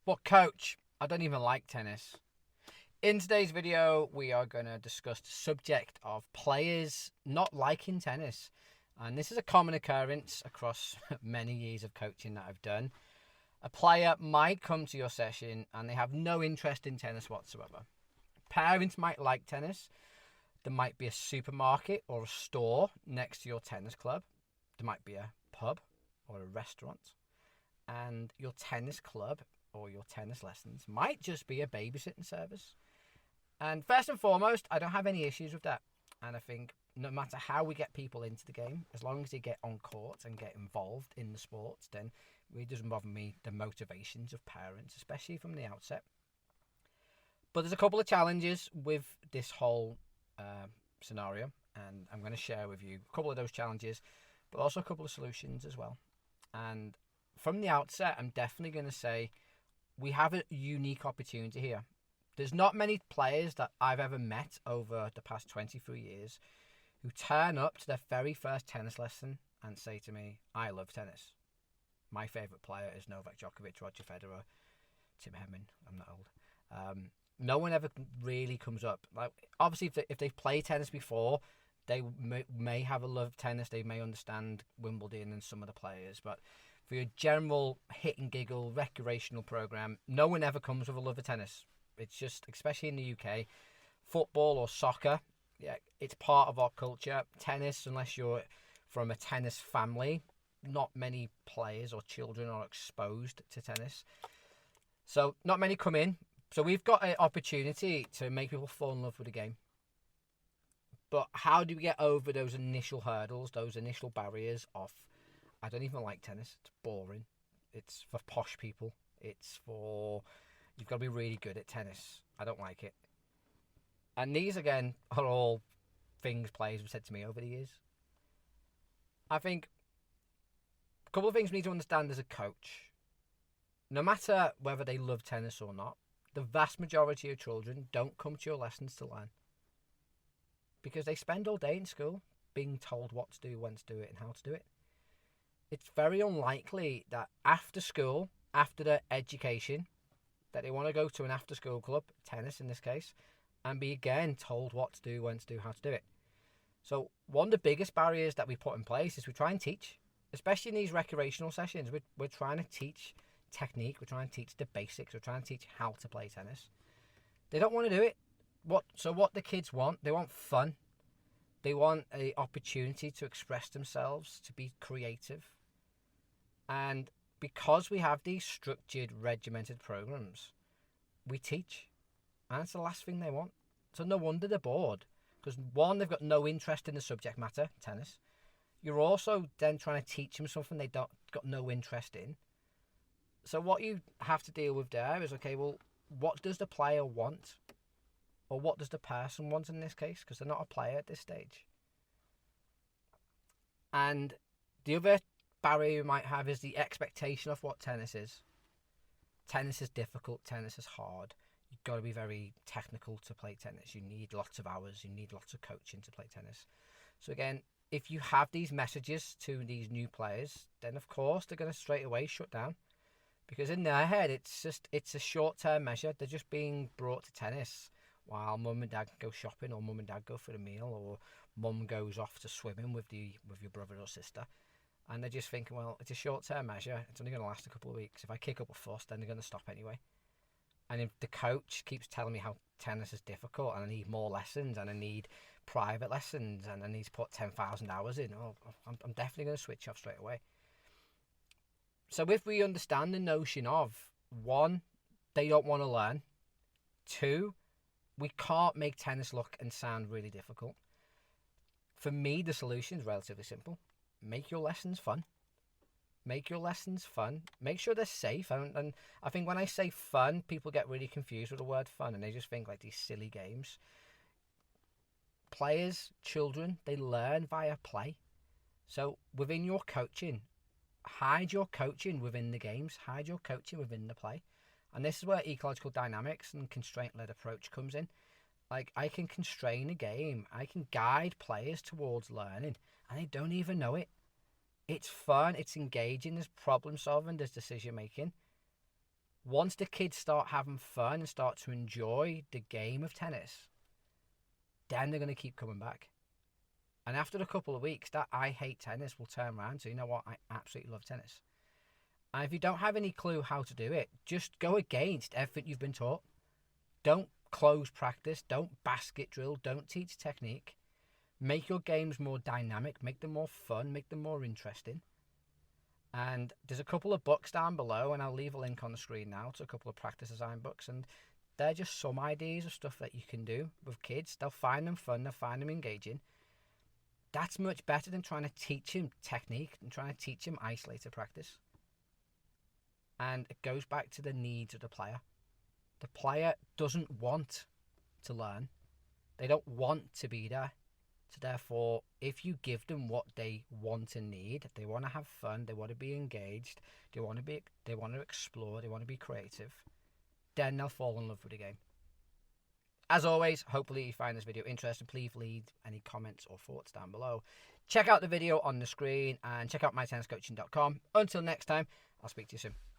But coach, I don't even like tennis. In today's video, we are going to discuss the subject of players not liking tennis. And this is a common occurrence across many years of coaching that I've done. A player might come to your session and they have no interest in tennis whatsoever. Parents might like tennis. There might be a supermarket or a store next to your tennis club. There might be a pub or a restaurant. And your tennis club or your tennis lessons might just be a babysitting service. And first and foremost, I don't have any issues with that. And I think no matter how we get people into the game, as long as they get on court and get involved in the sports, then it doesn't bother me the motivations of parents, especially from the outset. But there's a couple of challenges with this whole scenario, and I'm going to share with you a couple of those challenges, but also a couple of solutions as well. And from the outset, I'm definitely going to say we have a unique opportunity here. There's not many players that I've ever met over the past 23 years who turn up to their very first tennis lesson and say to me, I love tennis. My favourite player is Novak Djokovic, Roger Federer, Tim Henman. I'm not old. No one ever really comes up. Like, obviously, if they've played tennis before, they may have a love of tennis. They may understand Wimbledon and some of the players. But for your general hit and giggle recreational program, no one ever comes with a love of tennis. It's just, especially in the UK, football or soccer, yeah, it's part of our culture. Tennis, unless you're from a tennis family, not many players or children are exposed to tennis. So not many come in. So we've got an opportunity to make people fall in love with the game. But how do we get over those initial hurdles, those initial barriers of, I don't even like tennis, it's boring, it's for posh people, it's for, you've got to be really good at tennis, I don't like it. And these, again, are all things players have said to me over the years. I think a couple of things we need to understand as a coach. No matter whether they love tennis or not, the vast majority of children don't come to your lessons to learn. Because they spend all day in school being told what to do, when to do it, and how to do it. It's very unlikely that after school, after their education, that they want to go to an after-school club, tennis in this case, and be again told what to do, when to do, how to do it. So one of the biggest barriers that we put in place is we try and teach, especially in these recreational sessions. We're trying to teach technique, we're trying to teach the basics, we're trying to teach how to play tennis. They don't want to do it. What the kids want, they want fun. They want an opportunity to express themselves, to be creative. And because we have these structured, regimented programs, we teach. And it's the last thing they want. So no wonder they're bored. Because one, they've got no interest in the subject matter, tennis. You're also then trying to teach them something they got no interest in. So what you have to deal with there is, okay, well, what does the player want? Or what does the person want in this case? Because they're not a player at this stage. And the other barrier you might have is the expectation of what tennis is. Tennis is difficult. Tennis is hard. You've got to be very technical to play tennis. You need lots of hours. You need lots of coaching to play tennis. So again, if you have these messages to these new players, then of course they're going to straight away shut down. Because in their head, it's a short-term measure. They're just being brought to tennis while mum and dad go shopping, or mum and dad go for a meal, or mum goes off to swimming with your brother or sister. And they're just thinking, well, it's a short-term measure. It's only going to last a couple of weeks. If I kick up a fuss, then they're going to stop anyway. And if the coach keeps telling me how tennis is difficult and I need more lessons and I need private lessons and I need to put 10,000 hours in, I'm definitely going to switch off straight away. So if we understand the notion of, one, they don't want to learn. Two, we can't make tennis look and sound really difficult. For me, the solution is relatively simple. Make your lessons fun. Make your lessons fun. Make sure they're safe. And I think when I say fun, people get really confused with the word fun and they just think like these silly games. Players, children, they learn via play. So within your coaching, hide your coaching within the games. Hide your coaching within the play. And this is where ecological dynamics and constraint-led approach comes in. Like, I can constrain a game. I can guide players towards learning, and they don't even know it. It's fun. It's engaging. There's problem solving. There's decision making. Once the kids start having fun and start to enjoy the game of tennis, then they're going to keep coming back. And after a couple of weeks, that I hate tennis will turn around to, you know what, I absolutely love tennis. And if you don't have any clue how to do it, just go against everything you've been taught. Don't close practice. Don't basket drill. Don't teach technique. Make your games more dynamic. Make them more fun. Make them more interesting. And there's a couple of books down below, and I'll leave a link on the screen now to a couple of practice design books. And they're just some ideas of stuff that you can do with kids. They'll find them fun. They'll find them engaging. That's much better than trying to teach him technique and trying to teach him isolated practice. And it goes back to the needs of the player. The player doesn't want to learn. They don't want to be there. So therefore, if you give them what they want and need, they want to have fun, they want to be engaged, they want to explore, they want to be creative, then they'll fall in love with the game. As always, hopefully you find this video interesting. Please leave any comments or thoughts down below. Check out the video on the screen and check out mytenniscoaching.com. Until next time, I'll speak to you soon.